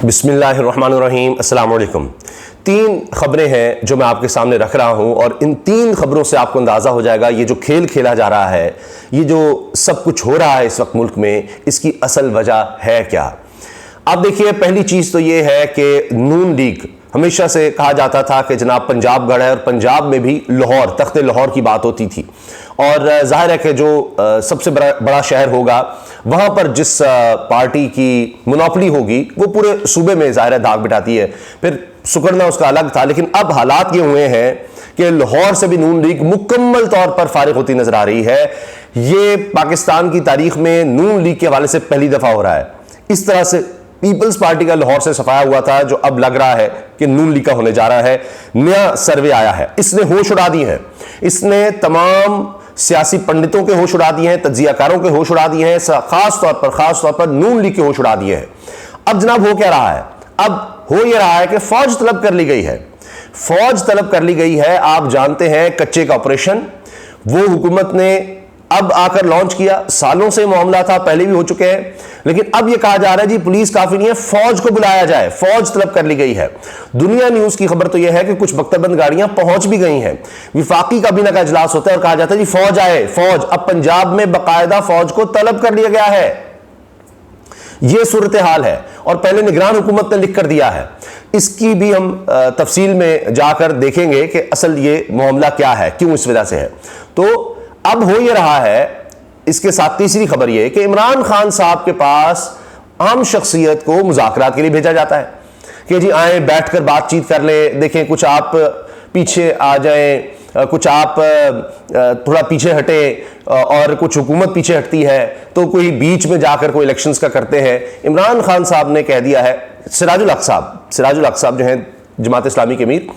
बिस्मिल्लाहिर्रहमानिर्रहीम, अस्सलाम वालेकुम। तीन खबरें हैं जो मैं आपके सामने रख रहा हूं और इन तीन खबरों से आपको अंदाज़ा हो जाएगा ये जो खेल खेला जा रहा है, ये जो सब कुछ हो रहा है इस वक्त मुल्क में, इसकी असल वजह है क्या। आप देखिए, पहली चीज़ तो ये है कि नून लीग, हमेशा से कहा जाता था कि जनाब पंजाब गढ़ है और पंजाब में भी लाहौर, तख्ते लाहौर की बात होती थी और जाहिर है कि जो सबसे बड़ा शहर होगा वहाँ पर जिस पार्टी की मोनोपोली होगी वो पूरे सूबे में जाहिर है दाग बिठाती है। फिर सुकड़ना उसका अलग था, लेकिन अब हालात ये हुए हैं कि लाहौर से भी नून लीग मुकम्मल तौर पर फारिग होती नजर आ रही है। ये पाकिस्तान की तारीख में नून लीग के हवाले से पहली दफ़ा हो रहा है। इस तरह से पीपल्स पार्टी का लाहौर से सफाया हुआ था, जो अब लग रहा है कि नून लीग का होने जा रहा है। नया सर्वे आया है, इसने होश उड़ा दी है, इसने तमाम सियासी पंडितों के होश उड़ा दिए हैं, तज्जियाकारों के होश उड़ा दिए हैं, खास तौर पर नून लीग के होश उड़ा दिए हैं। अब जनाब हो क्या रहा है? अब हो यह रहा है कि फौज तलब कर ली गई है। फौज तलब कर ली गई है। आप जानते हैं कच्चे का ऑपरेशन वो हुकूमत ने अब आकर लॉन्च किया। सालों से मामला था, पहले भी हो चुके हैं, लेकिन अब यह कहा जा रहा है जी पुलिस काफी नहीं है, फौज को बुलाया जाए। फौज तलब कर ली गई है। दुनिया न्यूज की खबर तो यह है कि कुछ बख्तरबंद गाड़ियां पहुंच भी गई हैं। विफाकी काबीना का इजलास होता है और कहा जाता है जी फौज आए, फौज। अब पंजाब में बाकायदा फौज को तलब कर लिया गया है। यह सूरत हाल है और पहले निगरान हुकूमत ने लिख कर दिया है। इसकी भी हम तफसील में जाकर देखेंगे कि असल ये मामला क्या है, क्यों इस वजह से है। तो अब हो ये रहा है, इसके साथ तीसरी खबर यह कि इमरान खान साहब के पास आम शख्सियत को मुज़ाकरात के लिए भेजा जाता है कि जी आए, बैठकर बातचीत कर ले, देखें कुछ आप पीछे आ जाएं, कुछ आप थोड़ा पीछे हटे और कुछ हुकूमत पीछे हटती है, तो कोई बीच में जाकर कोई इलेक्शंस का करते हैं। इमरान खान साहब ने कह दिया है, सिराजुल हक साहब जो हैं जमात इस्लामी के अमीर,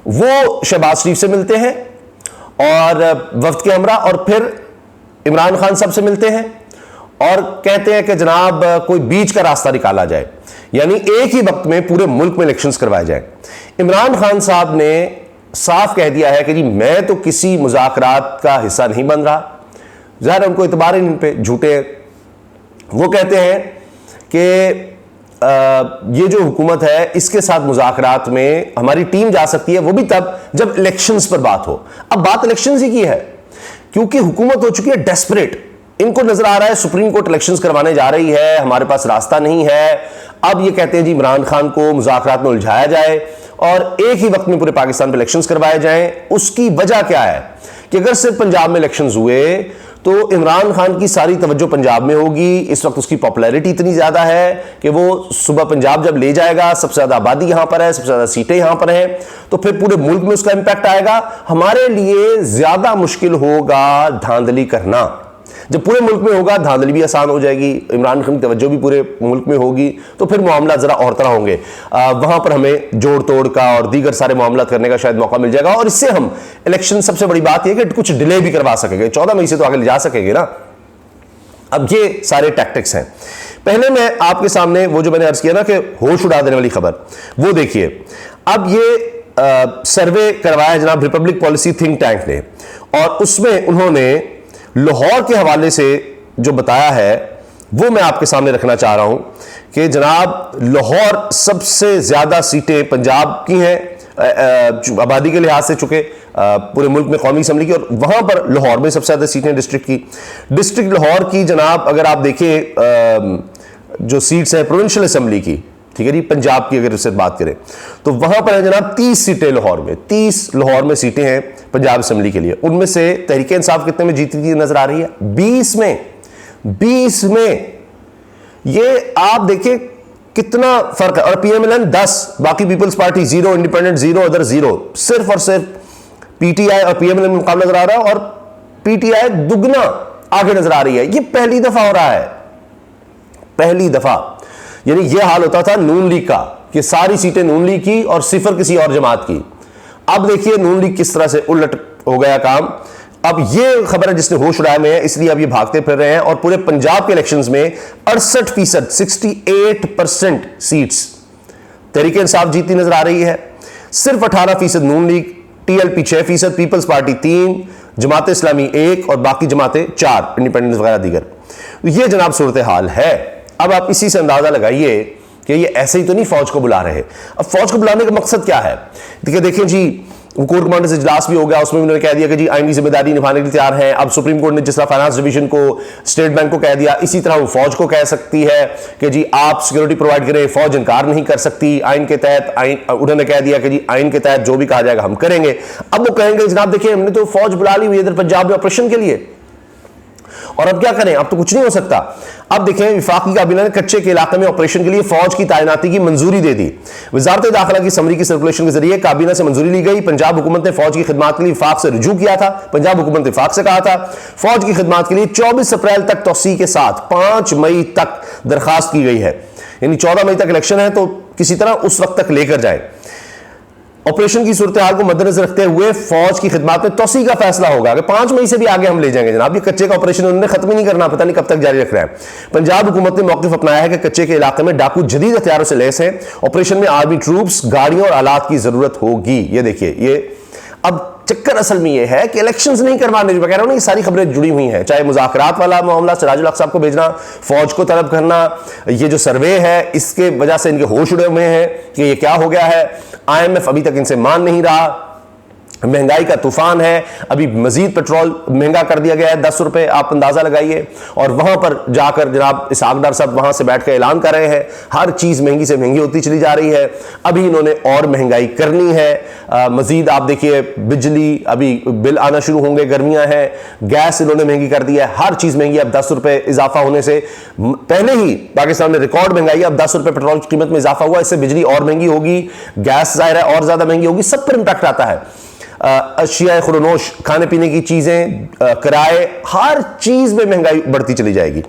वो शहबाज शरीफ से मिलते हैं और वफ्द के हमरा, और फिर इमरान खान साहब से मिलते हैं और कहते हैं कि जनाब कोई बीच का रास्ता निकाला जाए, यानी एक ही वक्त में पूरे मुल्क में इलेक्शंस करवाए जाए। इमरान खान साहब ने साफ कह दिया है कि जी मैं तो किसी मुज़ाकरात का हिस्सा नहीं बन रहा। ज़ाहिर उनको इतबार इन पे झूठे। वो कहते हैं कि ये जो हुकूमत है इसके साथ मुज़ाकरात में हमारी टीम जा सकती है, वो भी तब जब इलेक्शंस पर बात हो। अब बात इलेक्शंस ही की है, क्योंकि हुकूमत हो चुकी है डेस्परेट। इनको नजर आ रहा है सुप्रीम कोर्ट इलेक्शंस करवाने जा रही है, हमारे पास रास्ता नहीं है। अब ये कहते हैं जी इमरान खान को मुज़ाकरात में उलझाया जाए और एक ही वक्त में पूरे पाकिस्तान में इलेक्शंस करवाए जाएं। उसकी वजह क्या है कि अगर सिर्फ पंजाब में इलेक्शंस हुए तो इमरान खान की सारी तवज्जो पंजाब में होगी। इस वक्त उसकी पॉपुलैरिटी इतनी ज़्यादा है कि वो सुबह पंजाब जब ले जाएगा, सबसे ज़्यादा आबादी यहाँ पर है, सबसे ज़्यादा सीटें यहाँ पर हैं, तो फिर पूरे मुल्क में उसका इम्पैक्ट आएगा। हमारे लिए ज़्यादा मुश्किल होगा धांधली करना। जब पूरे मुल्क में होगा, धांधली भी आसान हो जाएगी, इमरान खान की तवज्जो भी पूरे मुल्क में होगी, तो फिर मामला ज़रा और तरह होंगे। वहाँ पर हमें जोड़ तोड़ का और दीगर सारे मामला करने का शायद मौका मिल जाएगा और इससे हम इलेक्शन, सबसे बड़ी बात यह कि कुछ डिले भी करवा सकेंगे। 14 मई से तो आगे ले जा सकेंगे ना। अब ये सारे टैक्टिक्स हैं। पहले मैं आपके सामने वो जो मैंने अर्ज किया ना कि होश उड़ा देने वाली खबर, वो देखिए। अब ये सर्वे करवाया जनाब रिपब्लिक पॉलिसी थिंक टैंक ने और उसमें उन्होंने लाहौर के हवाले से जो बताया है वो मैं आपके सामने रखना चाह रहा हूं कि जनाब लाहौर सबसे ज्यादा सीटें पंजाब की हैं आबादी के लिहाज से, चुके पूरे मुल्क में कौमी असम्बली की, और वहां पर लाहौर में सबसे ज्यादा सीटें डिस्ट्रिक्ट की। डिस्ट्रिक्ट लाहौर की जनाब अगर आप देखें जो सीट्स हैं प्रोविंशियल असम्बली की, ठीक है जी, पंजाब की अगर उससे बात करें तो वहां पर है जनाब 30 सीटें लाहौर में, 30 लाहौर में सीटें हैं पंजाब असम्बली के लिए। उनमें से तहरीक इंसाफ कितने में जीती हुई नजर आ रही है? 20 में। ये आप देखें कितना फर्क है। और पीएमएलएन 10, बाकी पीपल्स पार्टी 0, इंडिपेंडेंट 0, अदर 0। सिर्फ और सिर्फ पीटीआई और पीएमएलएन में मुकाबला नजर आ रहा है और पीटीआई दुगना आगे नजर आ रही है। ये पहली दफा हो रहा है, पहली दफा। यानी यह हाल होता था नून लीग का कि सारी सीटें नून लीग की और सिफर किसी और जमात की। अब देखिए नून लीग किस तरह से उलट हो गया काम। अब ये खबर है जिसने होश उड़ाए में है, इसलिए अब ये भागते फिर रहे हैं और पूरे पंजाब के इलेक्शंस में 68%, 68% सीट्स तहरीक इंसाफ जीती नजर आ रही है। सिर्फ 18% नून league, TLP 6%, peoples party 3%, Jamaat Islami 1% और बाकी जमातें 4%, इंडिपेंडेंस वगैरह दीगर। ये जनाब सूरत हाल है। अब आप इसी से अंदाजा लगाइए कि ये ऐसे ही तो नहीं फौज को बुला रहे। अब फौज को बुलाने का मकसद क्या है? देखिए जी, कोर कमांडर से इजलास भी हो गया, उसमें उन्होंने कह दिया कि जी आईन की जिम्मेदारी निभाने के लिए तैयार हैं। अब सुप्रीम कोर्ट ने जिस तरह फाइनेंस डिवीजन को, स्टेट बैंक को कह दिया, इसी तरह वो फौज को कह सकती है कि जी आप सिक्योरिटी प्रोवाइड करें, फौज इनकार नहीं कर सकती। आइन के तहत, आइन उन्होंने कह दिया कि जी आइन के तहत जो भी कहा जाएगा हम करेंगे। अब वो कहेंगे जनाब देखिए हमने तो फौज बुला ली हुई इधर पंजाब में ऑपरेशन के लिए, और अब क्या करें, अब तो कुछ नहीं हो सकता। अब देखें, विफाकी काबीना ने कच्चे के इलाके में ऑपरेशन के लिए फौज की तैनाती की मंजूरी दे दी। वजारत दाखिला की समरी की सर्कुलेशन के जरिए काबीना से मंजूरी ली गई। पंजाब हुकूमत ने फौज की खिदमत के लिए विफाक से रुजू किया था। पंजाब हुकूमत ने विफाक से कहा था फौज की खिदमत के लिए 24 अप्रैल तक तौसी के साथ 5 मई तक दरखास्त की गई है, यानी 14 मई तक इलेक्शन है तो किसी तरह उस वक्त तक लेकर जाए। ऑपरेशन की सूरत हाल को मद्देनजर रखते हुए फौज की खिदमत में तौसी का फैसला होगा। अगर 5 मई से भी आगे हम ले जाएंगे जनाब, ये कच्चे का ऑपरेशन उन्होंने खत्म ही नहीं करना, पता नहीं कब तक जारी रख रहा है। पंजाब हुकूमत ने मौक़िफ़ अपनाया है कि कच्चे के इलाके में डाकू जदीद हथियारों से लैस हैं। ऑपरेशन में आर्मी ट्रूप्स, गाड़ियों और आलात की जरूरत होगी। ये देखिए, ये अब चक्कर असल में ये है कि इलेक्शंस नहीं करवाने, जो कह रहा हूं ना, ये सारी खबरें जुड़ी हुई हैं। चाहे मुज़ाकरात वाला मामला, सिराजुल हक साहब को भेजना, फौज को तलब करना, ये जो सर्वे है इसके वजह से इनके होश उड़े हुए हैं कि ये क्या हो गया है। IMF अभी तक इनसे मान नहीं रहा। महंगाई का तूफान है, अभी मजीद पेट्रोल महंगा कर दिया गया है, 10 रुपए आप अंदाजा लगाइए। और वहां पर जाकर जनाब इसहाक डार साहब वहां से बैठ कर ऐलान कर रहे हैं हर चीज महंगी से महंगी होती चली जा रही है। अभी इन्होंने और महंगाई करनी है। मजीद आप देखिए, बिजली अभी बिल आना शुरू होंगे, गर्मियां हैं, गैस इन्होंने महंगी कर दी है, हर चीज महंगी। अब 10 रुपए इजाफा होने से पहले ही पाकिस्तान में रिकॉर्ड महंगाई, अब 10 रुपए पेट्रोल की कीमत में इजाफा हुआ, इससे बिजली और महंगी होगी, गैस जाहिर है और ज्यादा महंगी होगी, सब पर इंपैक्ट आता है। अशिया खुरनोश, खाने पीने की चीजें, किराए, हर चीज में महंगाई बढ़ती चली जाएगी।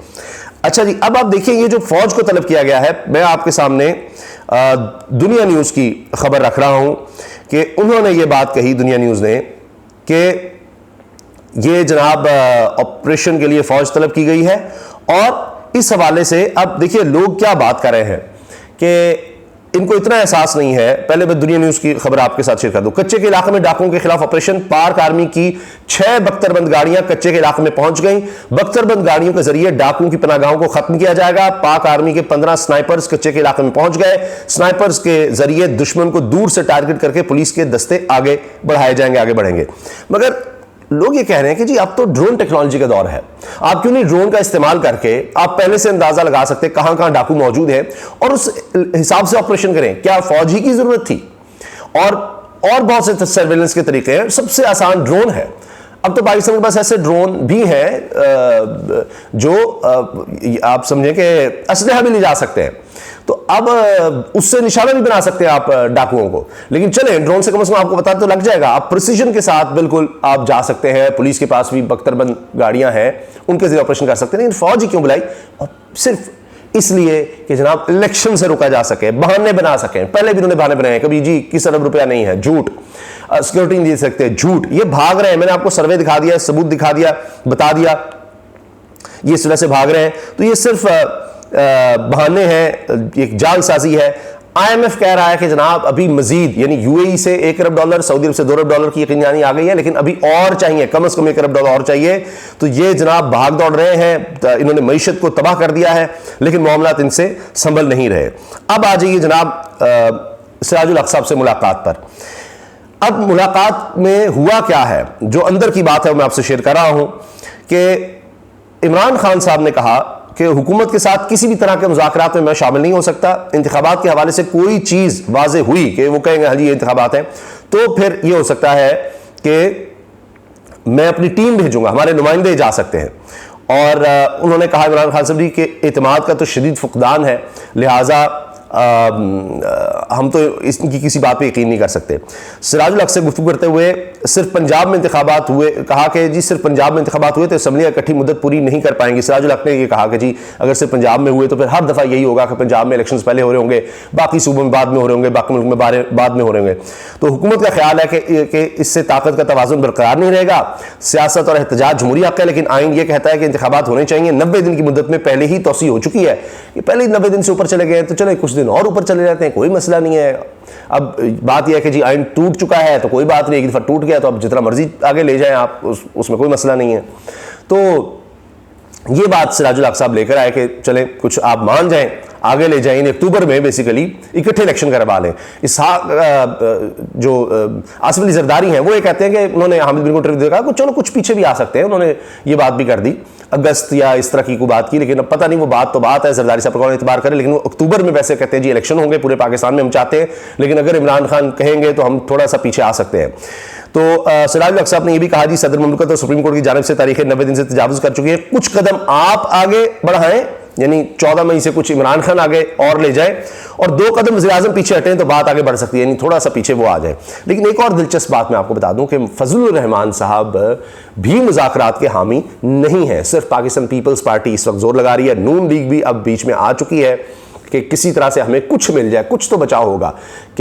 अच्छा जी, अब आप देखिए ये जो फौज को तलब किया गया है, मैं आपके सामने दुनिया न्यूज की खबर रख रहा हूं कि उन्होंने ये बात कही, दुनिया न्यूज ने, कि ये जनाब ऑपरेशन के लिए फौज तलब की गई है। और इस हवाले से अब देखिए लोग क्या बात कर रहे हैं कि इनको इतना एहसास नहीं है। पहले मैं दुनिया न्यूज की खबर आपके साथ शेयर कर दूं। कच्चे के इलाके में डाकुओं के खिलाफ ऑपरेशन, पार्क आर्मी की 6 बख्तरबंद गाड़ियां कच्चे के इलाके में पहुंच गईं। बख्तरबंद गाड़ियों के जरिए डाकुओं की पनाहगाहों को खत्म किया जाएगा। पाक आर्मी के 15 स्नाइपर्स कच्चे के इलाके में पहुंच गए। स्नाइपर्स के जरिए दुश्मन को दूर से टारगेट करके पुलिस के दस्ते आगे बढ़ाए जाएंगे, आगे बढ़ेंगे। मगर लोग ये कह रहे हैं कि जी अब तो ड्रोन टेक्नोलॉजी का दौर है, आप क्यों नहीं ड्रोन का इस्तेमाल करके आप पहले से अंदाजा लगा सकते कहां कहां डाकू मौजूद है और उस हिसाब से ऑपरेशन करें। क्या फौज ही की जरूरत थी? और बहुत से सर्वेलेंस के तरीके हैं, सबसे आसान ड्रोन है। अब तो पाकिस्तान के पास ऐसे ड्रोन भी हैं जो आप समझें कि असलहा भी ले जा सकते हैं, तो अब उससे निशाना भी बना सकते हैं आप डाकुओं को। लेकिन चले, ड्रोन से कम आपको पता तो लग जाएगा, आप प्रिसीजन के साथ बिल्कुल आप जा सकते हैं। पुलिस के पास भी बख्तरबंद गाड़ियां हैं, उनके जरिए ऑपरेशन कर सकते हैं। लेकिन फौज ही क्यों बुलाई? सिर्फ इसलिए कि जनाब इलेक्शन से रोका जा सके, बहाने बना सकें। पहले भी उन्होंने बहाने बनाए, कभी जी किस अरब रुपया नहीं है, झूठ, सिक्योरिटी नहीं दे सकते, झूठ, ये भाग रहे हैं। मैंने आपको सर्वे दिखा दिया, सबूत दिखा दिया, बता दिया, ये इस वजह से भाग रहे हैं। तो ये सिर्फ बहाने हैं, एक जालसाजी है। IMF कह रहा है कि जनाब अभी मजीद, यानी UAE से $1 अरब, सऊदी अरब से $2 अरब की यकीनजानी आ गई है, लेकिन अभी और चाहिए, कम से कम $1 अरब और चाहिए। तो ये जनाब भाग दौड़ रहे हैं, इन्होंने मईशत को तबाह कर दिया है, लेकिन मामलात इनसे संभल नहीं रहे। अब आ जाइए जनाब सिराजुल हक साहब से मुलाकात पर। अब मुलाकात में हुआ क्या है, जो अंदर की बात है वो मैं आपसे शेयर कर रहा हूं कि इमरान खान साहब ने कहा कि हुकूमत के साथ किसी भी तरह के मुज़ाकरात में मैं शामिल नहीं हो सकता। इंतखाबात के हवाले से कोई चीज़ वाज़े हुई कि वो कहेंगे हाँ जी ये इंतखाबात हैं, तो फिर ये हो सकता है कि मैं अपनी टीम भेजूंगा, हमारे नुमाइंदे जा सकते हैं। और उन्होंने कहा इमरान खान साहब जी के एतमाद का तो शदीद फुकदान है, लिहाजा हम तो इसकी किसी बात पे यकीन नहीं कर सकते। सिराजुल हक से गुफ्तगू करते हुए सिर्फ पंजाब में इंतखाबात हुए, कहा कि जी सिर्फ पंजाब में इंतखाबात हुए तो असम्बली इकट्ठी मुद्दत पूरी नहीं कर पाएंगी। सिराजुल हक ने ये कहा कि जी अगर सिर्फ पंजाब में हुए तो फिर हर दफ़ा यही होगा कि पंजाब में इलेक्शंस पहले हो रहे होंगे, बाकी सूबों में बाद में हो रहे होंगे, बाकी मुल्क में बाद में हो रहे होंगे। तो हुकूमत का ख्याल है कि इससे ताकत का तवाज़ुन बरकरार नहीं रहेगा। सियासत और एहतजाज जमहूरी हक है, लेकिन आइन ये कहता है कि इंतखाबात होने चाहिए। 90 दिन की मुद्दत में पहले ही तोसी हो चुकी है, ये पहले ही 90 दिन से ऊपर चले गए, तो चले कुछ दिन और ऊपर चले जाते हैं, कोई मसला नहीं है। अब बात यह है कि जी आइन टूट चुका है तो कोई बात नहीं, एक दफा टूट गया तो अब जितना मर्जी आगे ले जाएं आप, उसमें कोई मसला नहीं है। तो ये बात सिराजुल हक साहब लेकर आए कि चलें कुछ आप मान जाएं, आगे ले जाएं, अक्टूबर में बेसिकली इकट्ठे इलेक्शन करवा लें। जो आसिफ अली जरदारी हैं वो ये कहते हैं कि उन्होंने हामिद बिन को इंटरव्यू देखा, चलो कुछ पीछे भी आ सकते हैं, उन्होंने ये बात भी कर दी अगस्त या इस तरह की कोई बात की, लेकिन अब पता नहीं वो बात तो बात है, जरदारी साहब पर कौन एतबार करे, लेकिन वो अक्टूबर में वैसे कहते हैं जी इलेक्शन होंगे पूरे पाकिस्तान में, हम चाहते हैं, लेकिन अगर इमरान खान कहेंगे तो हम थोड़ा सा पीछे आ सकते हैं। तो सिराजुल हक साहब ने यह भी कहा जी सदर मुमलिकत और सुप्रीम कोर्ट की जानिब से तारीख 90 दिन से तजावुज कर चुकी है, कुछ कदम आप आगे बढ़ाएं, यानी 14 मई से कुछ इमरान खान आगे और ले जाए और 2 कदम वज़ीर-ए-आज़म पीछे हटें तो बात आगे बढ़ सकती है, यानी थोड़ा सा पीछे वो आ जाए। लेकिन एक और दिलचस्प बात मैं आपको बता दूं कि फजलुर रहमान साहब भी मुज़ाकरात के हामी नहीं है, सिर्फ पाकिस्तान पीपल्स पार्टी इस वक्त जोर लगा रही है, नून लीग भी अब बीच में आ चुकी है कि किसी तरह से हमें कुछ मिल जाए, कुछ तो बचाव होगा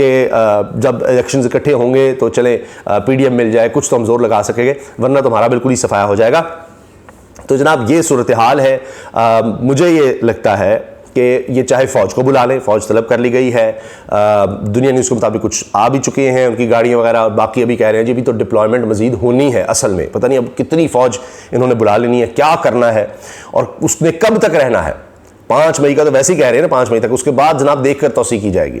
कि जब इलेक्शन इकट्ठे होंगे तो चले PDM मिल जाए, कुछ तो हम जोर लगा सकेंगे, वरना तो हमारा बिल्कुल ही सफाया हो जाएगा। तो जनाब ये सूरत हाल है। मुझे ये लगता है कि ये चाहे फ़ौज को बुला लें, फ़ौज तलब कर ली गई है, दुनिया न्यूज़ के मुताबिक कुछ आ भी चुके हैं उनकी गाड़ियाँ वगैरह, बाकी अभी कह रहे हैं जी अभी तो डिप्लॉयमेंट मजीद होनी है, असल में पता नहीं अब कितनी फ़ौज इन्होंने बुला लेनी है, क्या करना है और उसने कब तक रहना है। 5 मई का तो वैसे ही कह रहे हैं ना, 5 मई तक, उसके बाद जनाब देख कर तोसी की जाएगी।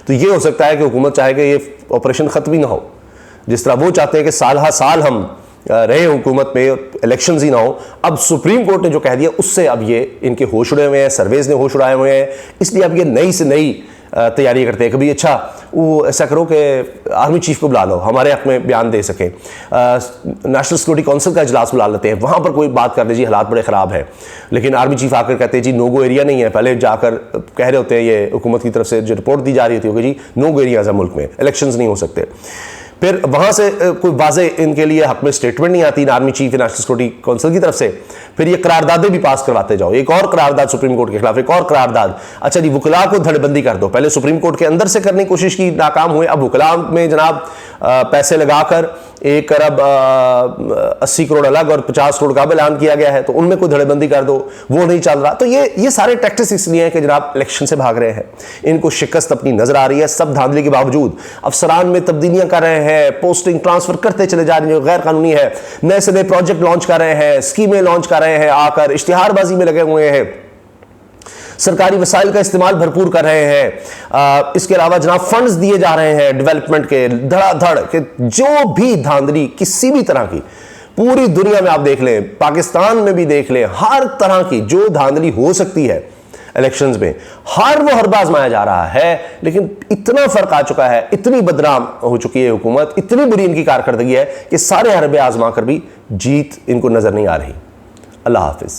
तो ये हो सकता है कि हुकूमत चाहे कि ये ऑपरेशन ख़त्म ही ना हो, जिस तरह वो चाहते हैं कि साल हर साल हम रहे हुकूमत में, इलेक्शंस ही ना हो। अब सुप्रीम कोर्ट ने जो कह दिया उससे अब ये इनके होश उड़े हुए हैं, सर्वेज ने होश उड़ाए हुए हैं, इसलिए अब ये नई से नई तैयारी करते हैं। कभी अच्छा वो ऐसा करो कि आर्मी चीफ को बुला लो, हमारे हक में बयान दे सकें, नेशनल सिक्योरिटी काउंसिल का इजलास बुला लेते हैं, वहाँ पर कोई बात कर लीजिए, हालात बड़े ख़राब हैं, लेकिन आर्मी चीफ आकर कहते हैं जी नो गो एरिया नहीं है। पहले जाकर कह रहे होते हैं, ये हुकूमत की तरफ से जो रिपोर्ट दी जा रही होती है जी नो गो एरियाज़ है मुल्क में, इलेक्शंस नहीं हो सकते। फिर वहाँ से कोई वाज़े इनके लिए हक में स्टेटमेंट नहीं आती army chief national security council की तरफ से, फिर ये करारदादें भी पास करवाते जाओ, एक और करारदाद सुप्रीम कोर्ट के खिलाफ, एक और करारदाद, अच्छा जी वकला को धड़बंदी कर दो। पहले सुप्रीम कोर्ट के अंदर से करने की कोशिश की, नाकाम हुए, अब वकला में जनाब पैसे लगाकर 1 अरब 80 करोड़ अलग और 50 करोड़ का ऐलान किया गया है, तो उनमें कोई धड़बंदी कर दो, वो नहीं चल रहा। तो ये सारे टैक्टिक्स इसलिए हैं कि जनाब इलेक्शन से भाग रहे हैं, इनको शिकस्त अपनी नजर आ रही है। सब धांधली के बावजूद अफसरान में तब्दीलियां कर रहे हैं, पोस्टिंग ट्रांसफर करते चले जा रहे हैं, गैर कानूनी है, नए से नए प्रोजेक्ट लॉन्च कर रहे हैं, स्कीमें लॉन्च कर रहे हैं, आकर इश्तिहारबाजी में लगे हुए हैं, सरकारी वसाइल का इस्तेमाल भरपूर कर रहे हैं। इसके अलावा जनाब फंड्स दिए जा रहे हैं डेवलपमेंट के धड़ाधड़ के, जो भी धांधली किसी भी तरह की पूरी दुनिया में आप देख लें, पाकिस्तान में भी देख लें, हर तरह की जो धांधली हो सकती है इलेक्शंस में, वो हर बार आजमाया जा रहा है। लेकिन इतना फर्क आ चुका है, इतनी बदनाम हो चुकी है हुकूमत, इतनी बुरी इनकी कारकर्दगी है कि सारे हरबे आजमा कर भी जीत इनको नजर नहीं आ रही। अल्लाह हाफिज।